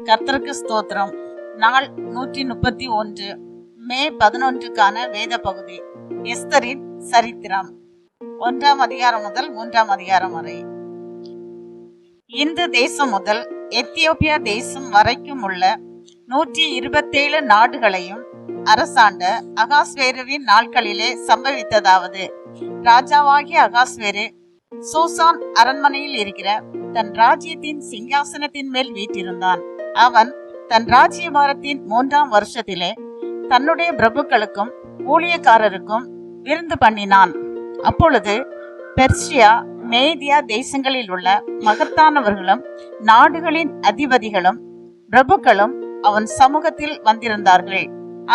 கர்த்தருக்கு ஸ்தோத்திரம். நாள் 131, மே 11க்கான வேத பகுதி. எஸ்தரின் சரித்திரம் 1ஆம் அதிகாரம் முதல் 3ஆம் அதிகாரம் வரை. இந்து தேசம் முதல் எத்தியோப்பியா தேசம் வரைக்கும் உள்ள 127 நாடுகளையும் அரசாண்ட அகாஸ்வேருவின் நாட்களிலே சம்பவித்ததாவது, ராஜாவாகிய அகாஸ்வேரு சூசான் அரண்மனையில் இருக்கிற தன் ராஜ்யத்தின் சிங்காசனத்தின் மேல் வீற்றிருந்தான். அவன் தன் ராஜ்யபாரத்தின் 3ஆம் வருஷத்திலே தன்னுடைய பிரபுக்களுக்கும் ஊழியக்காரருக்கும் விருந்து பண்ணினான். அப்பொழுது பெர்சியா, மேதியா தேசங்களில் உள்ள மகத்தானவர்களும் நாடுகளின் அதிபதிகளும் பிரபுக்களும் அவன் சமூகத்தில் வந்திருந்தார்கள்.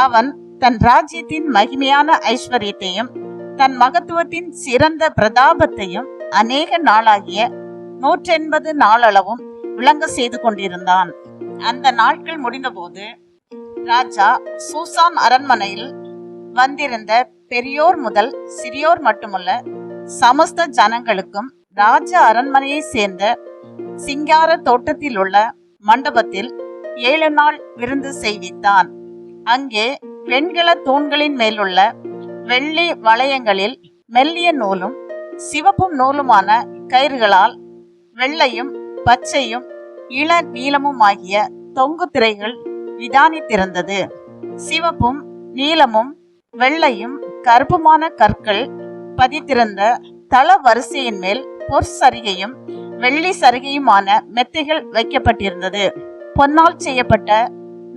அவன் தன் ராஜ்யத்தின் மகிமையான ஐஸ்வர்யத்தையும் தன் மகத்துவத்தின் சிறந்த பிரதாபத்தையும் அநேக நாளாகிய 180 நாளளவும் விளங்க செய்து கொண்டிருந்தான். அந்த நாட்கள் முடிந்தபோது ராஜா சூசான் அரண்மனையில் வந்திருந்த பெரியோர் முதல் சிறியோர் மட்டுமல்ல, சமஸ்த ஜனங்களுக்கும் ராஜ அரண்மனையை சேர்ந்த சிங்கார தோட்டத்தில் உள்ள மண்டபத்தில் 7 நாள் விருந்து செய்வித்தான். அங்கே வெண்கல தூண்களின் மேலுள்ள வெள்ளி வளையங்களில் மெல்லிய நூலும் சிவப்பும் நூலுமான கயிறுகளால் வெள்ளையும் பச்சையும் இள நீளமும் ஆகிய தொங்கு திரைகள் விதானித்திருந்தது. சிவப்பும் நீலமும் வெள்ளையும் கருப்புமான கற்கள் பதித்திருந்த தள வரிசையின் மேல் பொற் சரிகையும் வெள்ளி சரிகையுமான மெத்தைகள் வைக்கப்பட்டிருந்தது. பொன்னால் செய்யப்பட்ட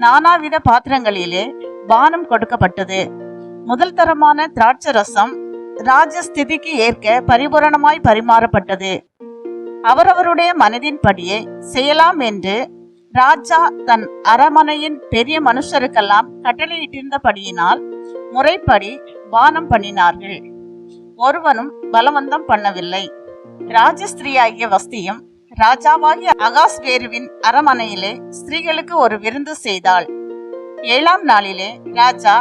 நானாவித பாத்திரங்களிலே பானம் கொடுக்கப்பட்டது. முதல் தரமான திராட்சரசம் ராஜஸ்திதிக்கு ஏற்க பரிபூரணமாய் பரிமாறப்பட்டது. அவரவருடைய மனதின்படியே செய்யலாம் என்று ராஜா தன் அரமனையின் பெரிய மனுஷருக்கெல்லாம் கட்டளையிட்டிருந்தபடியினால் முறைப்படி பானம் பண்ணினார்கள். ஒருவனும் பலவந்தம் பண்ணவில்லை. ராஜஸ்திரீயாகிய வஸ்தியும் ராஜாவாகிய அகாஸ்வேருவின் அரமனையிலே ஸ்திரீகளுக்கு ஒரு விருந்து செய்தாள். 7ஆம் நாளிலே ராஜா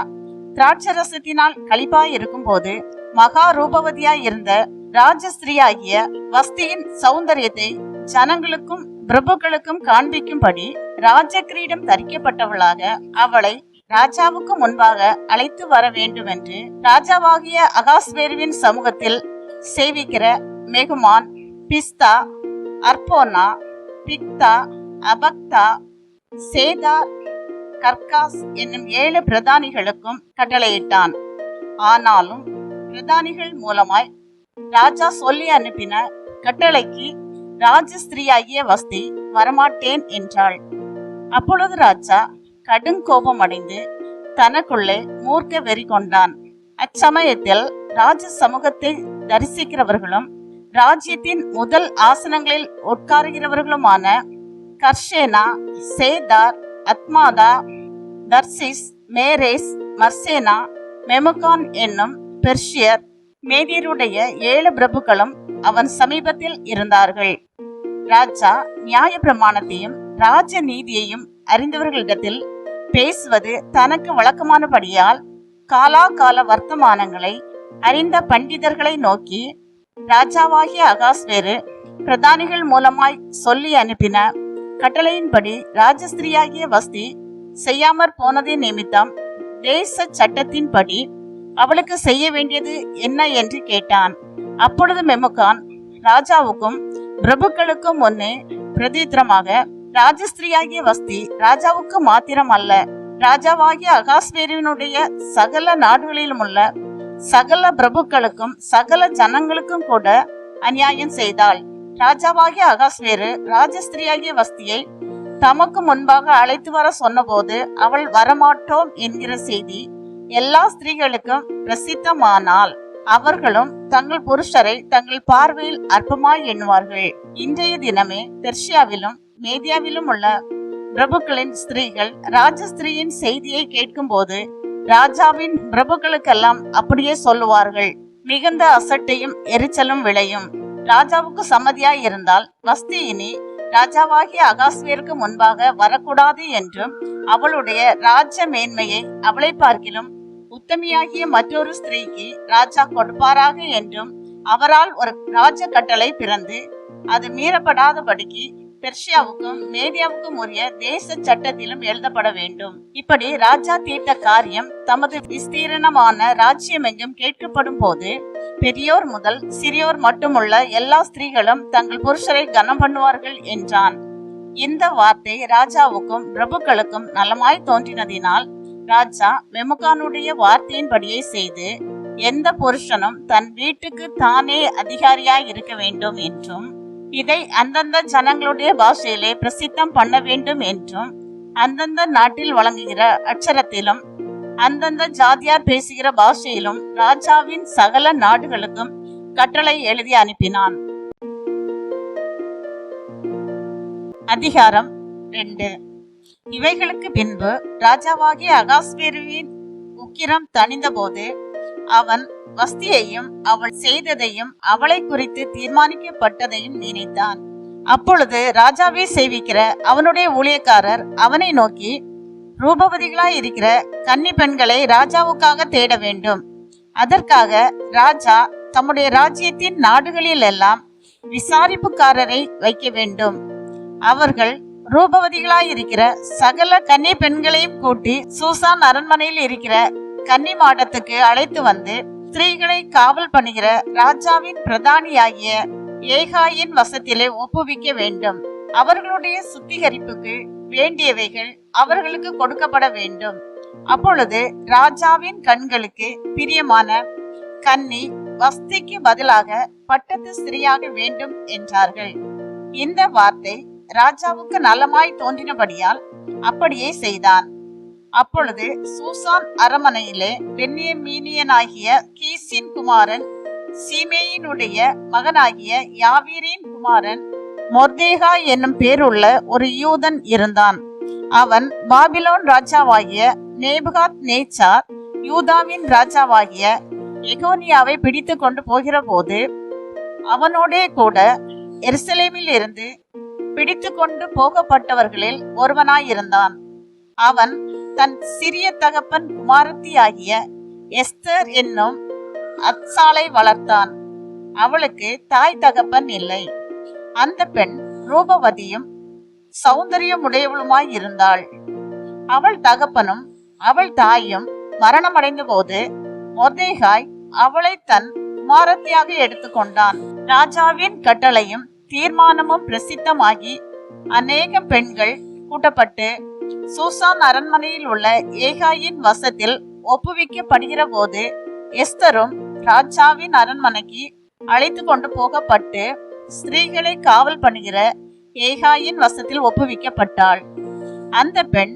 திராட்சரசத்தினால் களிப்பாய் இருக்கும் போது மகா ரூபவதியாய் இருந்த ராஜஸ்திரீயாகிய வஸ்தியின் சௌந்தரியத்தை ஜனங்களுக்கும் பிரபுக்களுக்கும் காண்பிக்கும்படி ராஜ கிரீடம் தரிக்கப்பட்டவளாக அவளை ராஜாவுக்கு முன்பாக அழைத்து வர வேண்டும் என்று ராஜாவாகிய அகாஸ்வேருவின் சமூகத்தில் சேவிக்கிற மெகுமான், பிஸ்தா, அர்போனா, பிக்தா, அபக்தா, சேதார், கர்காஸ் என்னும் 7 பிரதானிகளுக்கும் கட்டளையிட்டான். ஆனாலும் பிரதானிகள் மூலமாய் ராஜா சொல்லி அனுப்பின கட்டளைக்கு ராஜஸ்திரீயாகிய வஸ்தி வரமாட்டேன் என்றாள். அப்பொழுது ராஜா கடுங்கோபம் அடைந்து தனக்குள்ளே மூர்க்க வெறி கொண்டான். அச்சமயத்தில் ராஜ சமூகத்தை தரிசிக்கிறவர்களும் ராஜ்யத்தின் முதல் ஆசனங்களில் உட்காருகிறவர்களுமான Carshena, Zethar, Admatha, தர்சிஸ், Mary's, Marsena, மெமுகான் என்னும் பெர்ஷியர் மேதியருடைய 7 பிரபுக்களும் அவன் சமீபத்தில் இருந்தார்கள். ராஜா நியாய பிரமாணத்தையும் ராஜ நீதியையும் அறிந்தவர்களிடத்தில் பேசுவது தனக்கு வழக்கமானபடியால் காலாகால வர்த்தமானங்களை அறிந்த பண்டிதர்களை நோக்கி, ராஜாவாகிய அகாஸ்வேரு பிரதானிகள் மூலமாய் சொல்லி அனுப்பின கட்டளையின்படி ராஜஸ்திரீயாகிய வஸ்தி செய்யாமற் போனதின் நிமித்தம் தேச சட்டத்தின்படி அவளுக்கு செய்ய வேண்டியது என்ன என்று கேட்டான். அப்பொழுது மெமுகான் ராஜாவுக்கும் பிரபுக்களுக்கும் முன்னே பிரதித்திரமாக, ராஜஸ்திரீயாகிய வஸ்தி ராஜாவுக்கு மாத்திரம் அல்ல, ராஜாவாகிய அகாஸ்வேருவினுடைய சகல நாடுகளிலும் உள்ள சகல பிரபுக்களுக்கும் சகல ஜனங்களுக்கும் கூட அநியாயம் செய்தாள். ராஜாவாகிய அகாஸ்வேரு ராஜஸ்திரீயாகிய வஸ்தியை தமக்கு முன்பாக அழைத்து வர சொன்னபோது அவள் வரமாட்டோம் என்கிற செய்தி எல்லா ஸ்திரீகளுக்கும் பிரசித்தமானால் அவர்களும் தங்கள் புருஷரை தங்கள் பார்வையில் அற்பமாய் எண்ணுவார்கள். இன்றைய தினமே பெர்ஷியாவிலும் மேதியாவிலும் உள்ள பிரபுக்களின் ஸ்திரீகள் ராஜஸ்திரீயின் செய்தியை கேட்கும் போது ராஜாவின் பிரபுக்களுக்கெல்லாம் அப்படியே சொல்லுவார்கள். மிகுந்த அசட்டையும் எரிச்சலும் விளையும். ராஜாவுக்கு சம்மதியாய் இருந்தால் வஸ்தி இனி ராஜாவாகிய அகாஸ்வேருக்கு முன்பாக வரக்கூடாது என்றும் அவளுடைய ராஜ மேன்மையை அவளை பார்க்கிலும் உத்தமியாகிய மற்றொரு ஸ்திரீக்கு ராஜா கொடுப்பாராக என்றும் அவரால் ஒரு ராஜ கட்டளை பிறந்து அது மீறப்படாதபடிக்கு பெர்ஷியாவுக்கும் மேதியாவுக்கும் உரிய தேச சட்டத்திலும் எழுதப்பட வேண்டும். இப்படி ராஜா தீர்த்த காரியம் தமது விஸ்தீரணமான ராஜ்யம் எங்கும் கேட்கப்படும் போது பெரியோர் முதல் சிறியோர் மட்டுமுள்ள எல்லா ஸ்திரீகளும் தங்கள் புருஷரை கனம் பண்ணுவார்கள் என்றான். இந்த வார்த்தை ராஜாவுக்கும் பிரபுக்களுக்கும் நலமாய் தோன்றினதினால் ராஜா மெமுகானுடைய வார்த்தையின்படியே செய்து எந்த புருஷனும் தன் வீட்டுக்கு தானே அதிகாரியாய் இருக்க வேண்டும் என்றும் இதை அந்தந்த ஜனங்களுடைய பாஷையிலே பிரசித்தம் பண்ண வேண்டும் என்றும் அந்தந்த நாட்டில் வழங்குகிற அட்சரத்திலும் அந்தந்த ஜாதியார் பேசுகிற பாஷையிலும் ராஜாவின் சகல நாடுகளுக்கும் கட்டளை எழுதி அனுப்பினான். அதிகாரம் 2. இவைகளுக்கு பின்பு ராஜாவாகிய அகாஸ்வேருவின் உக்கிரம் தணிந்த போது அவன் வஸ்தியையும் அவள் செய்ததையும் அவளை குறித்து தீர்மானிக்கப்பட்டதையும் நினைத்தான். அப்பொழுது ராஜாவை சேவிக்கிற அவனுடைய ஊழியக்காரர் அவனை நோக்கி, ரூபவதிகளாய் இருக்கிற கன்னி பெண்களை ராஜாவுக்காக தேட வேண்டும். அதற்காக ராஜா தம்முடைய ராஜ்யத்தின் நாடுகளில் எல்லாம் விசாரிப்புக்காரரை வைக்க வேண்டும். அவர்கள் ரூபவதிகளாய் இருக்கிற சகல கன்னி பெண்களையும் கூட்டி சூசான் அரண்மனையில் இருக்கிற கன்னி மாடத்துக்கு அழைத்து வந்து ஸ்திரீகளை காவல் பண்ணுகிற ராஜாவின் பிரதானியாகிய ஏகாயின் வசத்திலே ஒப்புவிக்க வேண்டும். அவர்களுடைய சுத்திகரிப்புக்கு வேண்டியவைகள் அவர்களுக்கு கொடுக்கப்பட வேண்டும். அப்பொழுது ராஜாவின் கண்களுக்கு பிரியமான கன்னி வஸ்திக்கு பதிலாக பட்டத்து ஸ்திரீயாக வேண்டும் என்றார்கள். இந்த வார்த்தை ராஜாவுக்கு நலமாய் தோன்றினபடியால் அப்படியே செய்தான். அப்பொழுது சூசான் அரமனையிலே பென்யமீனியனாகிய கீசின் குமாரன் சீமேயினுடைய மகனாகிய யாவீரின் குமாரன் மொர்தேகா என்னும் பேருள்ள ஒரு யூதன் இருந்தான். அவன் பாபிலோன் ராஜாவாகிய நேபுகாத் நேச்சார் யூதாவின் ராஜாவாகிய எகோனியாவை பிடித்து கொண்டு போகிற போது அவனோடே கூட எருசலேமில் இருந்து பிடித்து கொண்டு போகப்பட்டவர்களில் ஒருவனாயிருந்தான். அவன் தன் சிறிய தகப்பன் குமாரத்தியாகிய எஸ்தர் என்னும் அத்சாலை வளர்த்தான். அவளுக்கு தாய் தகப்பன் இல்லை. அந்த பெண் ரூபவதியும் சௌந்தரியம் உடையவளுமாய் இருந்தாள். அவள் தகப்பனும் அவள் தாயும் மரணமடைந்த போது மொர்தேகாய் அவளை தன் குமாரத்தியாக எடுத்துக்கொண்டான். ராஜாவின் கட்டளையும் தீர்மானமும் பிரசித்தமாகி அநேக பெண்கள் கூட்டப்பட்டு சூசான் அரண்மனையில் உள்ள ஏகாயின் வசத்தில் ஒப்புவிக்கப்படுகிற போது எஸ்தரும் ராஜாவின் அரண்மனைக்கு அழைத்து கொண்டு போகப்பட்டு ஸ்திரீகளை காவல் பண்ணுகிற ஏகாயின் வசத்தில் ஒப்புவிக்கப்பட்டாள். அந்த பெண்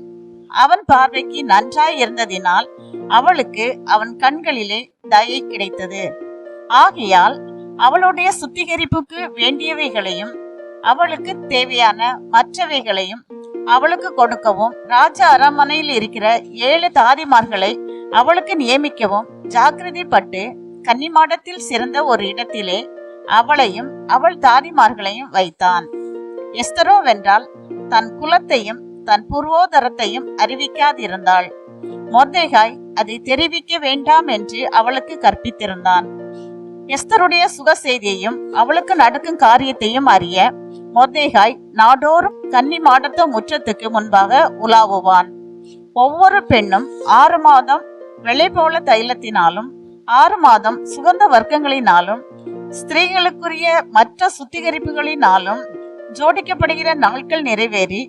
அவன் பார்வைக்கு நன்றாய் இருந்ததினால் அவளுக்கு அவன் கண்களிலே தயை கிடைத்தது. ஆகையால் அவளுடைய சுத்திகரிப்புக்கு வேண்டியவைகளையும் அவளுக்கு தேவையான மற்றவைகளையும் அவளுக்கு கொடுக்கவும் ராஜ அரண்மனையில் இருக்கிற 7 தாதிமார்களை அவளுக்கு நியமிக்கவும் ஜாக்கிரதைப்பட்டு கன்னிமாடத்தில் சிறந்த ஒரு இடத்திலே அவளையும் அவள் தாதிமார்களையும் வைத்தான். எஸ்தரோ வென்றால் தன் குலத்தையும் தன் பூர்வோதரத்தையும் அறிவிக்காதிருந்தாள். மொர்தேகாய் அதை தெரிவிக்க வேண்டாம் என்று அவளுக்கு கற்பித்திருந்தான். எஸ்தருடைய சுக செய்தியையும் அவளுக்கு நடக்கும் காரியத்தையும் அறிய மொர்தேகாய் நாடோறும் கன்னி மாடத்து முற்றத்துக்கு முன்பாக உலாவுவான். ஒவ்வொரு பெண்ணும் 6 மாதம் வெள்ளை போல தைலத்தினாலும் 6 மாதம் சுகந்த வர்க்கங்களினாலும் ஸ்திரீகளுக்குரிய மற்ற சுத்திகரிப்புகளினாலும் ஜோடிக்கப்படுகிற நாட்கள் நிறைவேறி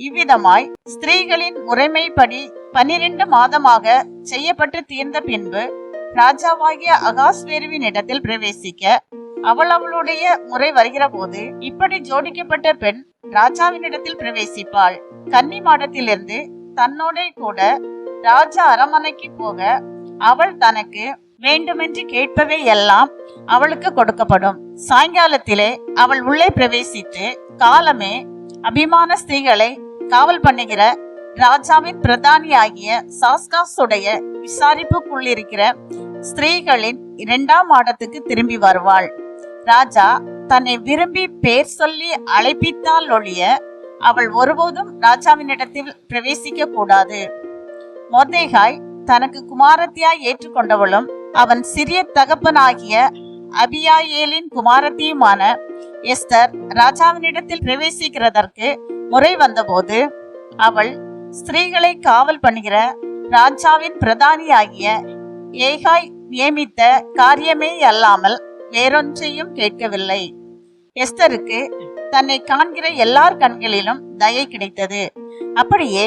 இவ்விதமாய் ஸ்திரீகளின் முறைமைப்படி 12 மாதமாக செய்யப்பட்டு தீர்ந்த பின்பு ராஜாவாகிய அகாஸ்வேருவின் இடத்தில் பிரவேசிக்க அவளுடைய முறை வருகிற போது இப்படி ஜோடிக்கப்பட்ட பெண் ராஜாவினிடத்தில் பிரவேசிப்பாள். கன்னி மாடத்திலிருந்து தன்னோட கூட ராஜா அரண்மனைக்கு போக அவள் தனக்கு வேண்டுமென்று கேட்பவை எல்லாம் அவளுக்கு கொடுக்கப்படும். சாயங்காலத்திலே அவள் உள்ளே பிரவேசித்து காலமே அபிமான ஸ்திரீகளை காவல் பண்ணுகிற ராஜாவின் பிரதானியாகிய சாஸ்காசுடைய விசாரிப்புக்குள்ளிருக்கிற ஸ்திரீகளின் 2ஆம் மாடத்துக்கு திரும்பி வருவாள். ராஜா தன்னை விரும்பி பேர் சொல்லி அழைப்பித்தால் ஒழிய அவள் ஒருபோதும் ராஜாவினிடத்தில் பிரவேசிக்க கூடாது. மொர்தேகாய் தனக்கு குமாரத்தியாய் ஏற்றுக்கொண்டவளும் அவன் சிறிய தகப்பனாகிய அபியாயேலின் குமாரத்தியுமான எஸ்தர் ராஜாவினிடத்தில் பிரவேசிக்கிறதற்கு முறை வந்தபோது அவள் ஸ்திரீகளை காவல் பண்ணுகிற ராஜாவின் பிரதானியாகிய ஏகாய் நியமித்த காரியமே அல்லாமல் வேறொன்றையும் கேட்கவில்லை. எஸ்தருக்கு தன்னை காண்கிற எல்லார் கண்களிலும் தயை கிடைத்தது. அப்படியே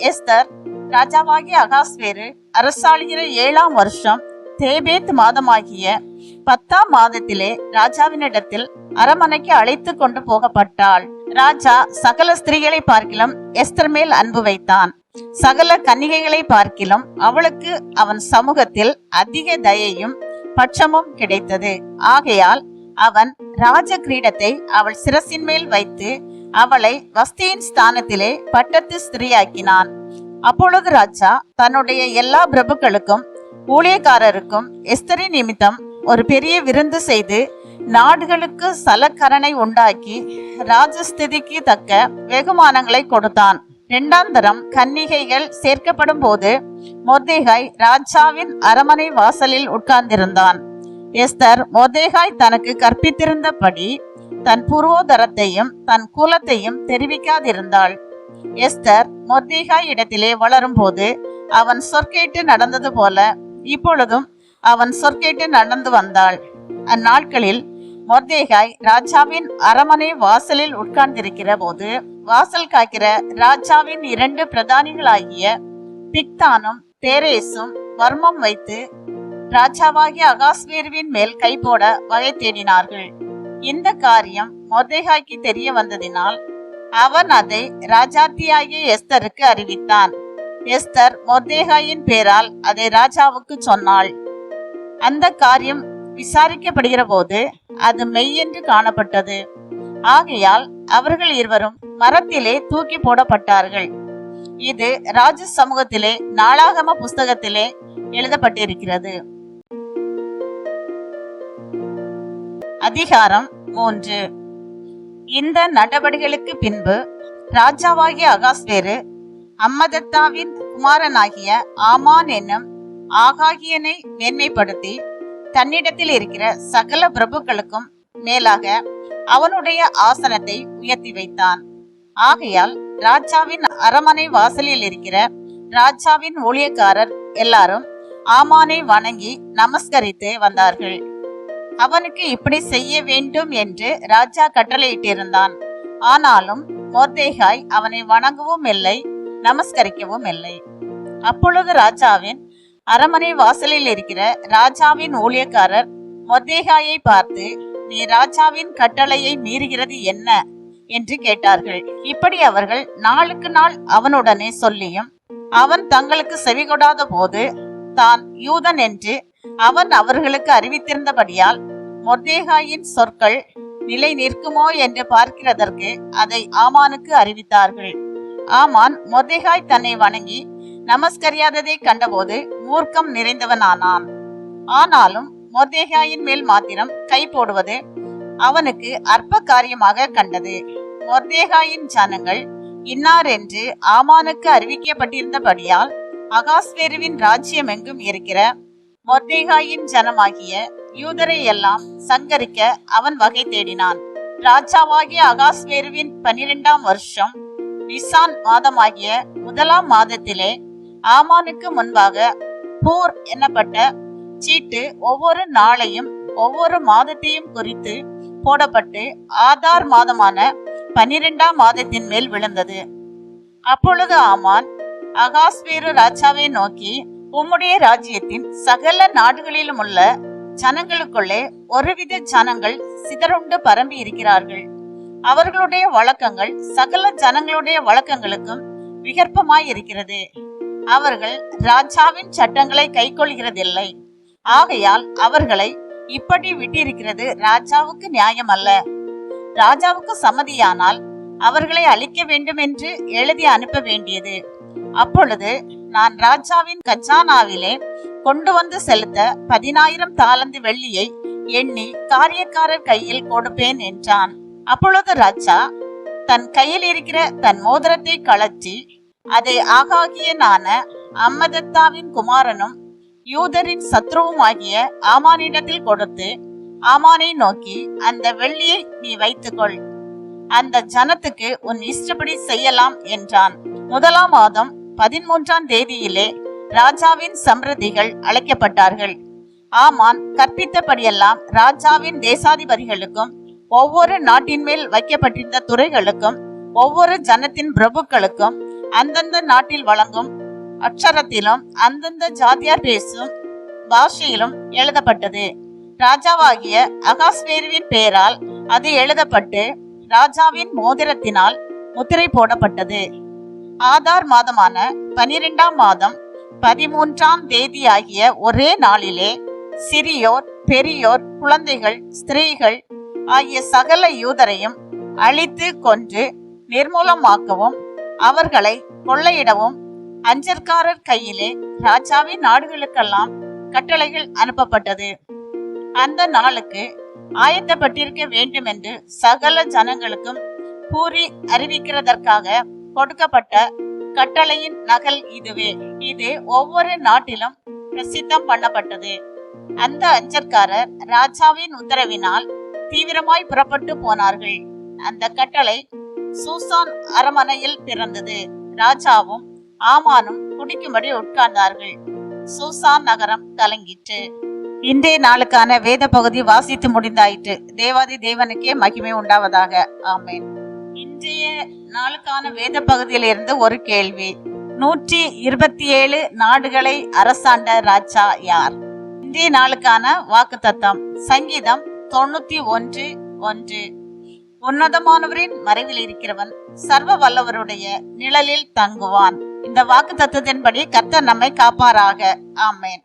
எஸ்தர் ராஜாவாகிய அகாஸ்வேரு அரசாளுகிற 7ஆம் வருஷம் தேபேத் மாதமாகிய 10ஆம் மாதத்திலே ராஜாவினிடத்தில் அரமனைக்கு அழைத்து கொண்டு போகப்பட்டாள். ராஜா சகல ஸ்திரீகளை பார்க்கிலும் எஸ்தர் மேல் அன்பு வைத்தான். சகல கன்னிகைகளை பார்க்கிலும் அவளுக்கு அவன் சமூகத்தில் அதிக தயையும் பட்சமும் கிடைத்தது. ஆகையால் அவன் ராஜ கிரீடத்தை அவள் சிரசின் மேல் வைத்து அவளை வஸ்தியின் ஸ்தானத்திலே பட்டத்து ஸ்திரீயாக்கினான். அப்பொழுது ராஜா தன்னுடைய எல்லா பிரபுக்களுக்கும் ஊழியக்காரருக்கும் எஸ்தரின் நிமித்தம் ஒரு பெரிய விருந்து செய்து நாடுகளுக்கு சலக்கரணை உண்டாக்கி ராஜஸ்திதிக்கு தக்க வெகுமானங்களை கொடுத்தான். 2ஆம் தரம் கன்னிகைகள் சேர்க்கப்படும் போது மொர்தெகாய் ராஜாவின் அரமனை வாசலில் உட்கார்ந்திருந்தான். எஸ்தர் மொர்தெகாய் தனக்கு கற்பித்திருந்தபடி தன் பூர்வோதரத்தையும் தன் குலத்தையும் தெரிவிக்காதிருந்தாள். எஸ்தர் மொர்தெகாய் இடத்திலே வளரும் போது அவன் சொற்கேட்டு நடந்தது போல இப்பொழுதும் அவன் சொற்கேட்டு நடந்து வந்தாள். அந்நாட்களில் மொர்தெகாய் ராஜாவின் அரமனை வாசலில் உட்கார்ந்திருக்கிற போது வாசல் காக்கிற ராஜாவின் 2 பிரதானிகளாகிய பிக்தானும் தேரேசும் வர்மம் வைத்து ராஜாவாகிய அகாஸ்வேருவின் மேல் கை போட வகை தேடினார்கள். இந்த காரியம் மொர்தெகாய்க்கு தெரிய வந்ததினால் அவன் அதை ராஜாத்தியாகிய எஸ்தருக்கு அறிவித்தான். எஸ்தர் மொர்தெகாயின் பேரால் அதை ராஜாவுக்கு சொன்னாள். அந்த காரியம் விசாரிக்கப்படுகிற போது அது மெய்யென்று காணப்பட்டது. ஆகையால் அவர்கள் இருவரும் மரத்திலே தூக்கி போடப்பட்டார்கள். இது ராஜ சமூகத்திலே நாளாகம புஸ்தகத்திலே எழுதப்பட்டிருக்கிறது. அதிகாரம் 3. இந்த நடவடிக்கைகளுக்கு பின்பு ராஜாவாகிய அகாஸ்வேரு அம்மதத்தாவின் குமாரனாகிய ஆமான் என்னும் ஆகாகியனை மேன்மைப்படுத்தி தன்னிடத்தில் இருக்கிற சகல பிரபுக்களுக்கும் மேலாக அவனுடைய ஆசனத்தை உயர்த்தி வைத்தான். ஆகையால் ராஜாவின் அரமனை வாசலில் இருக்கிற ராஜாவின் ஊழியக்காரர் எல்லாரும் ஆமானை வணங்கி நமஸ்கரித்து வந்தார்கள். அவனுக்கு இப்படி செய்ய வேண்டும் என்று ராஜா கட்டளையிட்டிருந்தான். ஆனாலும் மொர்தெகாய் அவனை வணங்கவும் இல்லை, நமஸ்கரிக்கவும் இல்லை. அப்பொழுது ராஜாவின் அரமனை வாசலில் இருக்கிற ராஜாவின் ஊழியக்காரர் மொர்தெகாயை பார்த்து, நீ ராஜாவின் கட்டளையை மீறுகிறது என்ன என்று கேட்டார்கள். இப்படி அவர்கள் நாளுக்கு நாள் அவனுடனே சொல்லியும் அவன் தங்களுக்கு செவிகொடாத போது தான் யூதன் என்று அவன் அவர்களுக்கு அறிவித்திருந்தபடியால் மொர்தெகாயின் சொற்கள் நிலை நிற்குமோ என்று பார்க்கிறதற்கு அதை ஆமானுக்கு அறிவித்தார்கள். ஆமான் மொர்தெகாய் தன்னை வணங்கி நமஸ்கரியாததை கண்டபோது மூர்க்கம் நிறைந்தவனானான். ஆனாலும் மொர்தெகாயின் மேல் மாத்திரம் கை போடுவது அவனுக்கு அற்ப காரியமாக கண்டது. மொர்தெகாயின் ஜனங்கள் இன்னார் என்று ஆமானுக்கு அறிவிக்கப்பட்டிருந்தபடியால் அகாஸ்வேருவின் ராஜ்யம் எங்கும் இருக்கிற மொர்தெகாயின் ஜனமாகிய யூதரை எல்லாம் சங்கரிக்க அவன் வகை தேடினான். ராஜாவாகிய அகாஸ்வேருவின் 12ஆம் வருஷம் நிசான் மாதமாகிய 1ஆம் மாதத்திலே ஆமானுக்கு முன்பாக பூர் என்னப்பட்ட சீட்டு ஒவ்வொரு நாளையும் ஒவ்வொரு மாதத்தையும் குறித்து போடப்பட்டு ஆதார் மாதமான 12ஆம் மாதத்தின் மேல் விழுந்தது. அப்பொழுது ஆமான் அகாஸ்வேரு ராஜாவை நோக்கி, உம்முடைய ராஜ்யத்தின் சகல நாடுகளிலும் உள்ள ஜனங்களுக்குள்ளே ஒருவித ஜனங்கள் சிதறுண்டு பரம்பி இருக்கிறார்கள். அவர்களுடைய வழக்கங்கள் சகல ஜனங்களுடைய வழக்கங்களுக்கும் விகற்பமாய் இருக்கிறது. அவர்கள் ராஜாவின் சட்டங்களை கைக்கொள்கிறதில்லை. ஆகையால் அவர்களை இப்படி விட்டிருக்கிறது ராஜாவுக்கு நியாயம் அல்ல. ராஜாவுக்கு சம்மதியானால் அவர்களை அழிக்க வேண்டும் என்று எழுதி அனுப்ப வேண்டியது. அப்பொழுது நான் ராஜாவின் கஜானாவிலே கொண்டு வந்து செலுத்த 10,000 தாலந்து வெள்ளியை எண்ணி காரியக்காரர் கையில் கொடுப்பேன் என்றான். அப்பொழுது ராஜா தன் கையில் இருக்கிற தன் மோதிரத்தை கழற்றி அதை ஆகாகியனான அம்மதத்தாவின் குமாரனும் யூதரின் சத்ருவுமாகிய ஆமானிடத்தில் கொடுத்து, ஆமானை நோக்கி, அந்த வெள்ளியை நீ வைத்துக்கொள், அந்த ஜனத்துக்கு உன் இஷ்டப்படி செய்யலாம் என்றான். முதலாம் மாதம் 13ஆம் தேதியிலே ராஜாவின் சம்பிரதிகள் அழைக்கப்பட்டார்கள். ஆமான் கற்பித்தபடியெல்லாம் ராஜாவின் தேசாதிபதிகளுக்கும் ஒவ்வொரு நாட்டின் மேல் வைக்கப்பட்டிருந்த துறைகளுக்கும் ஒவ்வொரு ஜனத்தின் பிரபுக்களுக்கும் அந்தந்த நாட்டில் வழங்கும் அக்ஷரத்திலும் அந்தந்த ஜாதியார் பேசும் பாஷையிலும் எழுதப்பட்டது. ராஜாவாகிய அகாஸ்வேருவின் பெயரால் அது எழுதப்பட்டு ராஜாவின் மோதிரத்தினால் முத்திரை போடப்பட்டது. ஆதார் மாதமான 12ஆம் மாதம் 13ஆம் தேதியாகிய ஒரே நாளிலே சிறியோர் பெரியோர் குழந்தைகள் ஸ்திரீகள் ஆகிய சகல யூதரையும் அழித்து கொன்று நிர்மூலமாக்கவும் அவர்களை கொள்ளையிடவும் அஞ்சற்காரர் கையிலே ராஜாவின் நாடுகளுக்கெல்லாம் கட்டளைகள் அனுப்பப்பட்டது. அந்த நாளுக்கு ஆயத்தப்பட்டிருக்க வேண்டும் என்று சகல ஜனங்களுக்கும் கூறி அறிவிக்கிறதற்காக கொடுக்கப்பட்ட கட்டளையின் நகல் இதுவே. இது ஒவ்வொரு நாட்டிலும் பிரசித்தம் பண்ணப்பட்டது. அந்த அஞ்சற்காரர் ராஜாவின் உத்தரவினால் தீவிரமாய் புறப்பட்டு போனார்கள். அந்த கட்டளை சூசான் அரமனையில் பிறந்தது. ராஜாவும் ஆமானும் குடிக்கும்படி உட்கார்ந்தார்கள். சூசான் நகரம் கலங்கிற்று. இன்றைய நாளுக்கான வேத பகுதி வாசித்து முடிந்தாயிற்று. தேவாதி தேவனுக்கே மகிமை உண்டாவதாக. ஆமேன். இன்றைய நாளுக்கான வேத பகுதியிலிருந்து ஒரு கேள்வி. 127 நாடுகளை அரசாண்ட ராஜா யார்? இன்றைய நாளுக்கான வாக்குத்தத்தம் சங்கீதம் 91:1. உன்னதமானவரின் மறைவில் இருக்கிறவன் சர்வ வல்லவருடைய நிழலில் தங்குவான். இந்த வாக்கு தத்துவத்தின்படி கர்த்தர் நம்மை காப்பாராக. ஆமேன்.